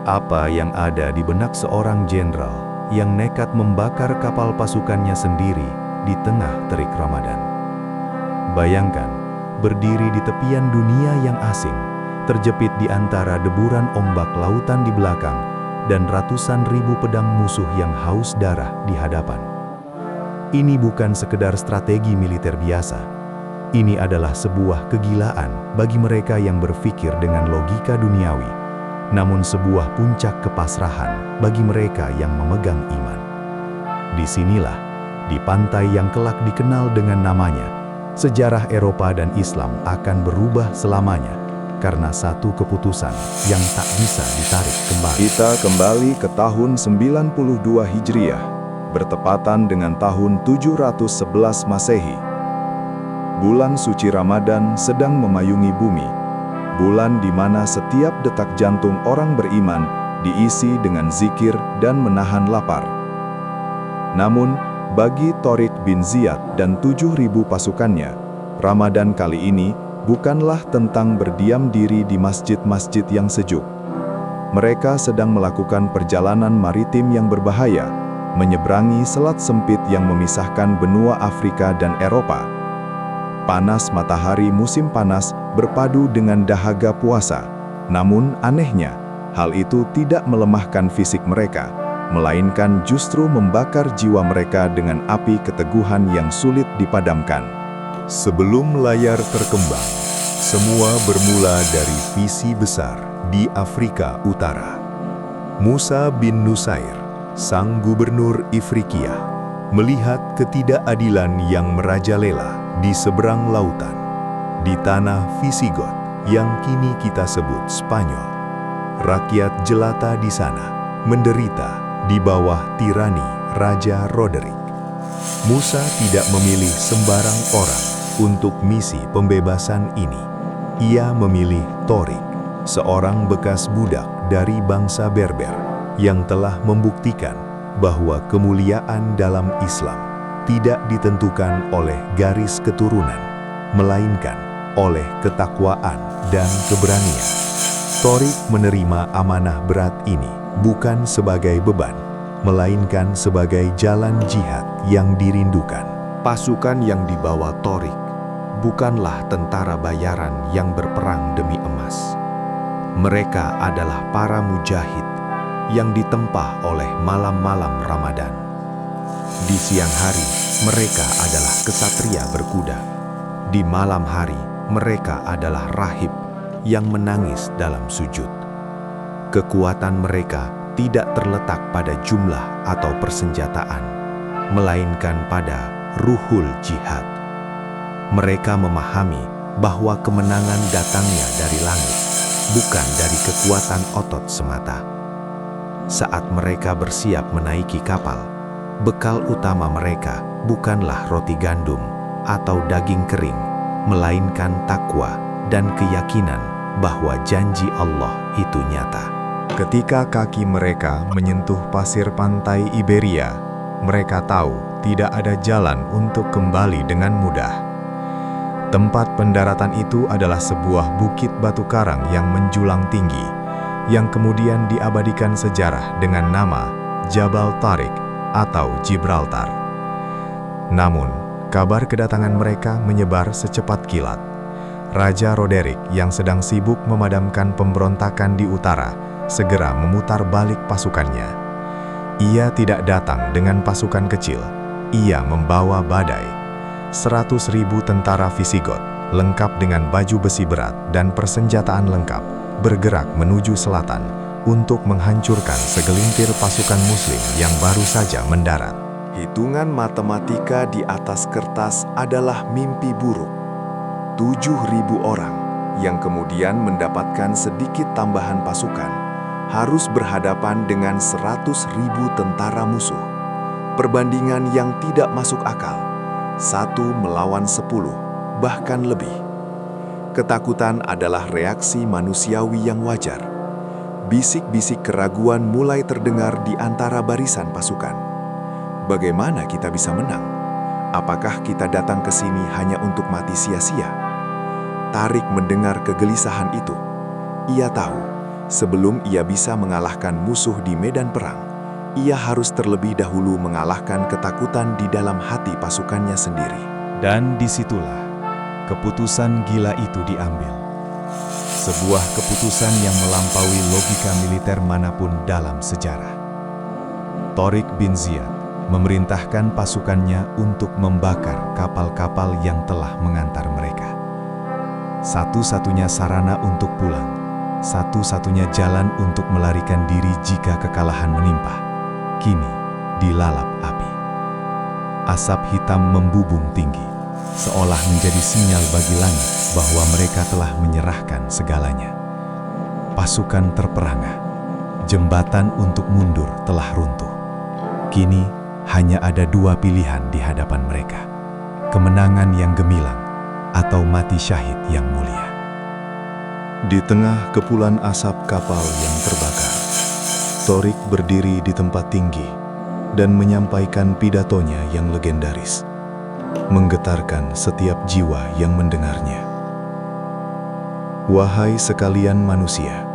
Apa yang ada di benak seorang jenderal yang nekat membakar kapal pasukannya sendiri di tengah terik Ramadan? Bayangkan, berdiri di tepian dunia yang asing, terjepit di antara deburan ombak lautan di belakang, dan ratusan ribu pedang musuh yang haus darah di hadapan. Ini bukan sekedar strategi militer biasa. Ini adalah sebuah kegilaan bagi mereka yang berpikir dengan logika duniawi, namun sebuah puncak kepasrahan bagi mereka yang memegang iman. Disinilah, di pantai yang kelak dikenal dengan namanya, sejarah Eropa dan Islam akan berubah selamanya karena satu keputusan yang tak bisa ditarik kembali. Kita kembali ke tahun 92 Hijriah, bertepatan dengan tahun 711 Masehi. Bulan suci Ramadan sedang memayungi bumi, bulan di mana setiap detak jantung orang beriman diisi dengan zikir dan menahan lapar. Namun, bagi Tariq bin Ziyad dan 7.000 pasukannya, Ramadan kali ini bukanlah tentang berdiam diri di masjid-masjid yang sejuk. Mereka sedang melakukan perjalanan maritim yang berbahaya, menyeberangi selat sempit yang memisahkan benua Afrika dan Eropa. Panas matahari musim panas berpadu dengan dahaga puasa. Namun anehnya, hal itu tidak melemahkan fisik mereka, melainkan justru membakar jiwa mereka dengan api keteguhan yang sulit dipadamkan. Sebelum layar terkembang, semua bermula dari visi besar di Afrika Utara. Musa bin Nusair, sang gubernur Ifriqiya, melihat ketidakadilan yang merajalela di seberang lautan, di tanah Visigot yang kini kita sebut Spanyol. Rakyat jelata di sana menderita di bawah tirani Raja Roderick. Musa tidak memilih sembarang orang untuk misi pembebasan ini. Ia memilih Tariq, seorang bekas budak dari bangsa Berber yang telah membuktikan bahwa kemuliaan dalam Islam tidak ditentukan oleh garis keturunan, melainkan oleh ketakwaan dan keberanian. Tariq menerima amanah berat ini bukan sebagai beban, melainkan sebagai jalan jihad yang dirindukan. Pasukan yang dibawa Tariq bukanlah tentara bayaran yang berperang demi emas. Mereka adalah para mujahid yang ditempa oleh malam-malam Ramadan. Di siang hari, mereka adalah kesatria berkuda. Di malam hari, mereka adalah rahib yang menangis dalam sujud. Kekuatan mereka tidak terletak pada jumlah atau persenjataan, melainkan pada ruhul jihad. Mereka memahami bahwa kemenangan datangnya dari langit, bukan dari kekuatan otot semata. Saat mereka bersiap menaiki kapal, bekal utama mereka bukanlah roti gandum atau daging kering, melainkan takwa dan keyakinan bahwa janji Allah itu nyata. Ketika kaki mereka menyentuh pasir pantai Iberia, mereka tahu tidak ada jalan untuk kembali dengan mudah. Tempat pendaratan itu adalah sebuah bukit batu karang yang menjulang tinggi, yang kemudian diabadikan sejarah dengan nama Jabal Tariq atau Gibraltar. Namun, kabar kedatangan mereka menyebar secepat kilat. Raja Roderick yang sedang sibuk memadamkan pemberontakan di utara segera memutar balik pasukannya. Ia tidak datang dengan pasukan kecil, ia membawa badai. 100.000 tentara Visigot, lengkap dengan baju besi berat dan persenjataan lengkap, bergerak menuju selatan untuk menghancurkan segelintir pasukan Muslim yang baru saja mendarat. Hitungan matematika di atas kertas adalah mimpi buruk. 7.000 orang yang kemudian mendapatkan sedikit tambahan pasukan harus berhadapan dengan 100.000 tentara musuh. Perbandingan yang tidak masuk akal. 1 melawan 10, bahkan lebih. Ketakutan adalah reaksi manusiawi yang wajar. Bisik-bisik keraguan mulai terdengar di antara barisan pasukan. Bagaimana kita bisa menang? Apakah kita datang ke sini hanya untuk mati sia-sia? Tariq mendengar kegelisahan itu. Ia tahu, Sebelum ia bisa mengalahkan musuh di medan perang, ia harus terlebih dahulu mengalahkan ketakutan di dalam hati pasukannya sendiri. Dan disitulah keputusan gila itu diambil. Sebuah keputusan yang melampaui logika militer manapun dalam sejarah. Tariq bin Ziyad memerintahkan pasukannya untuk membakar kapal-kapal yang telah mengantar mereka. Satu-satunya sarana untuk pulang, satu-satunya jalan untuk melarikan diri jika kekalahan menimpa, kini dilalap api. Asap hitam membubung tinggi, seolah menjadi sinyal bagi langit bahwa mereka telah menyerahkan segalanya. Pasukan terperangah, jembatan untuk mundur telah runtuh. Kini hanya ada dua pilihan di hadapan mereka: kemenangan yang gemilang atau mati syahid yang mulia. Di tengah kepulan asap kapal yang terbakar, Tariq berdiri di tempat tinggi dan menyampaikan pidatonya yang legendaris, menggetarkan setiap jiwa yang mendengarnya. Wahai sekalian manusia,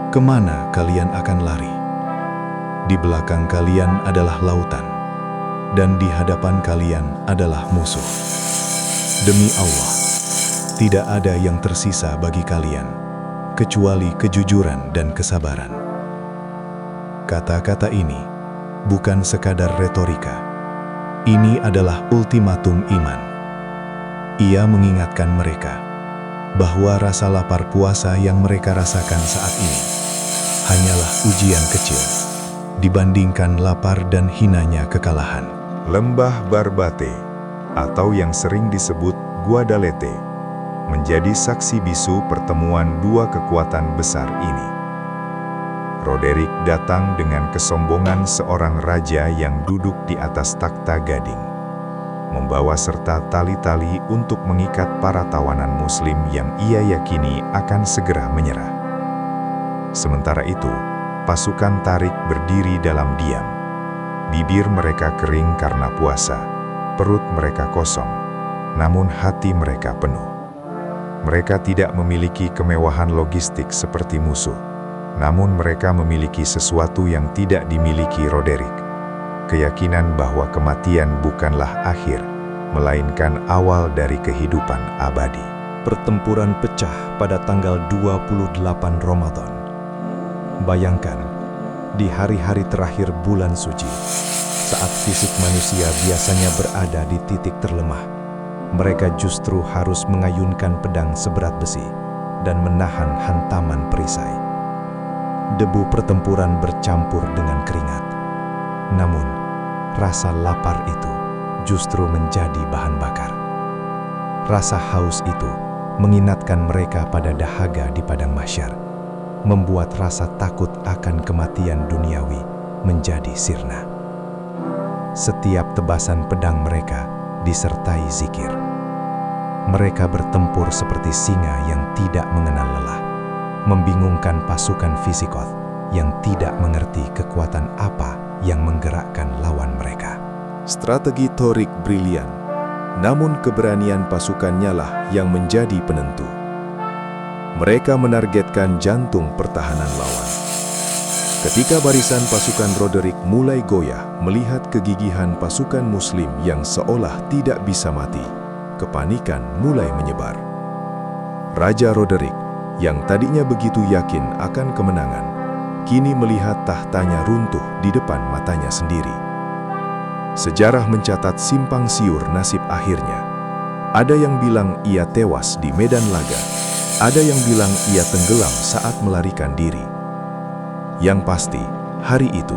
kemana kalian akan lari? Di belakang kalian adalah lautan, dan di hadapan kalian adalah musuh. Demi Allah, tidak ada yang tersisa bagi kalian, kecuali kejujuran dan kesabaran. Kata-kata ini bukan sekadar retorika. Ini adalah ultimatum iman. Ia mengingatkan mereka bahwa rasa lapar puasa yang mereka rasakan saat ini hanyalah ujian kecil dibandingkan lapar dan hinanya kekalahan. Lembah Barbate, atau yang sering disebut Guadalete, menjadi saksi bisu pertemuan dua kekuatan besar ini. Roderick datang dengan kesombongan seorang raja yang duduk di atas takhta gading, membawa serta tali-tali untuk mengikat para tawanan Muslim yang ia yakini akan segera menyerah. Sementara itu, pasukan Tariq berdiri dalam diam. Bibir mereka kering karena puasa, perut mereka kosong, namun hati mereka penuh. Mereka tidak memiliki kemewahan logistik seperti musuh, namun mereka memiliki sesuatu yang tidak dimiliki Roderick. Keyakinan bahwa kematian bukanlah akhir, melainkan awal dari kehidupan abadi. Pertempuran pecah pada tanggal 28 Ramadan. Bayangkan, di hari-hari terakhir bulan suci, saat fisik manusia biasanya berada di titik terlemah, mereka justru harus mengayunkan pedang seberat besi dan menahan hantaman perisai. Debu pertempuran bercampur dengan keringat. Namun, rasa lapar itu justru menjadi bahan bakar. Rasa haus itu mengingatkan mereka pada dahaga di padang mahsyar, membuat rasa takut akan kematian duniawi menjadi sirna. Setiap tebasan pedang mereka disertai zikir. Mereka bertempur seperti singa yang tidak mengenal lelah, membingungkan pasukan Fisikoth yang tidak mengerti kekuatan apa yang menggerakkan lawan mereka. Strategi Tariq brilian, namun keberanian pasukannya lah yang menjadi penentu. Mereka menargetkan jantung pertahanan lawan. Ketika barisan pasukan Roderick mulai goyah melihat kegigihan pasukan Muslim yang seolah tidak bisa mati, kepanikan mulai menyebar. Raja Roderick, yang tadinya begitu yakin akan kemenangan, kini melihat tahtanya runtuh di depan matanya sendiri. Sejarah mencatat simpang siur nasib akhirnya. Ada yang bilang ia tewas di medan laga, ada yang bilang ia tenggelam saat melarikan diri. Yang pasti, hari itu,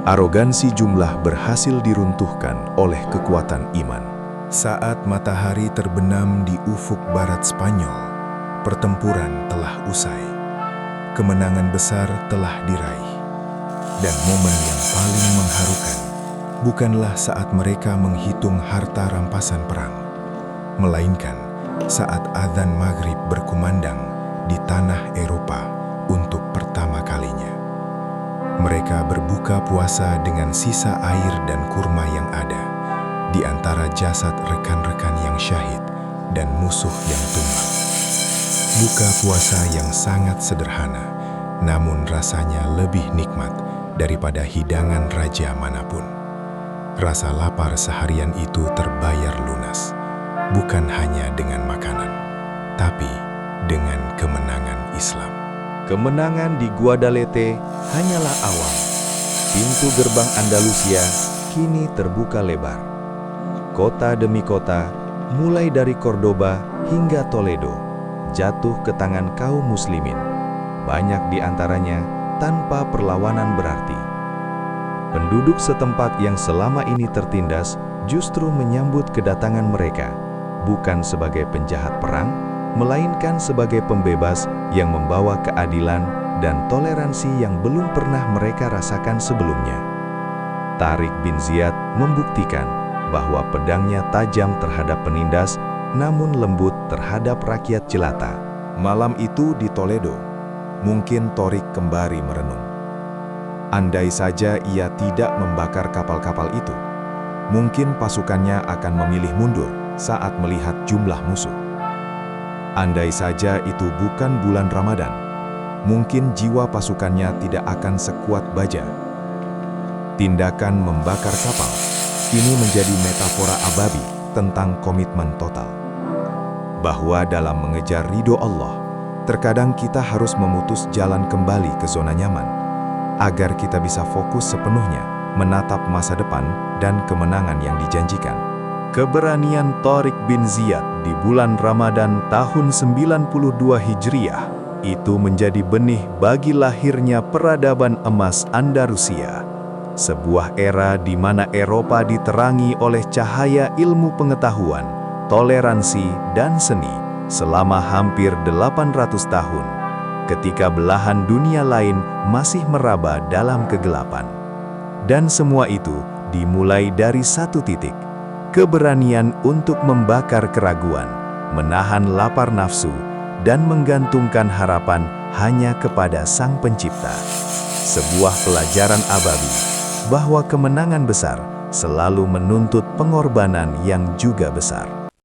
arogansi jumlah berhasil diruntuhkan oleh kekuatan iman. Saat matahari terbenam di ufuk barat Spanyol, pertempuran telah usai. Kemenangan besar telah diraih. Dan momen yang paling mengharukan bukanlah saat mereka menghitung harta rampasan perang, melainkan saat azan maghrib berkumandang di tanah Eropa untuk pertama kalinya. Mereka berbuka puasa dengan sisa air dan kurma yang ada di antara jasad rekan-rekan yang syahid dan musuh yang tumbang. Buka puasa yang sangat sederhana, namun rasanya lebih nikmat daripada hidangan raja manapun. Rasa lapar seharian itu terbayar lunas, bukan hanya dengan makanan, tapi dengan kemenangan Islam. Kemenangan di Guadalete hanyalah awal. Pintu gerbang Andalusia kini terbuka lebar. Kota demi kota, mulai dari Cordoba hingga Toledo, jatuh ke tangan kaum muslimin. Banyak di antaranya tanpa perlawanan berarti. Penduduk setempat yang selama ini tertindas justru menyambut kedatangan mereka, bukan sebagai penjahat perang, melainkan sebagai pembebas yang membawa keadilan dan toleransi yang belum pernah mereka rasakan sebelumnya. Tariq bin Ziyad membuktikan bahwa pedangnya tajam terhadap penindas, namun lembut terhadap rakyat jelata. Malam itu di Toledo, mungkin Tariq kembali merenung. Andai saja ia tidak membakar kapal-kapal itu, mungkin pasukannya akan memilih mundur saat melihat jumlah musuh. Andai saja itu bukan bulan Ramadan, mungkin jiwa pasukannya tidak akan sekuat baja. Tindakan membakar kapal ini menjadi metafora ababi tentang komitmen total. Bahwa dalam mengejar ridho Allah, terkadang kita harus memutus jalan kembali ke zona nyaman, agar kita bisa fokus sepenuhnya menatap masa depan dan kemenangan yang dijanjikan. Keberanian Tariq bin Ziyad di bulan Ramadan tahun 92 Hijriah itu menjadi benih bagi lahirnya peradaban emas Andalusia. Sebuah era di mana Eropa diterangi oleh cahaya ilmu pengetahuan, toleransi, dan seni selama hampir 800 tahun, ketika belahan dunia lain masih meraba dalam kegelapan. Dan semua itu dimulai dari satu titik, keberanian untuk membakar keraguan, menahan lapar nafsu, dan menggantungkan harapan hanya kepada Sang Pencipta. Sebuah pelajaran ababi bahwa kemenangan besar selalu menuntut pengorbanan yang juga besar.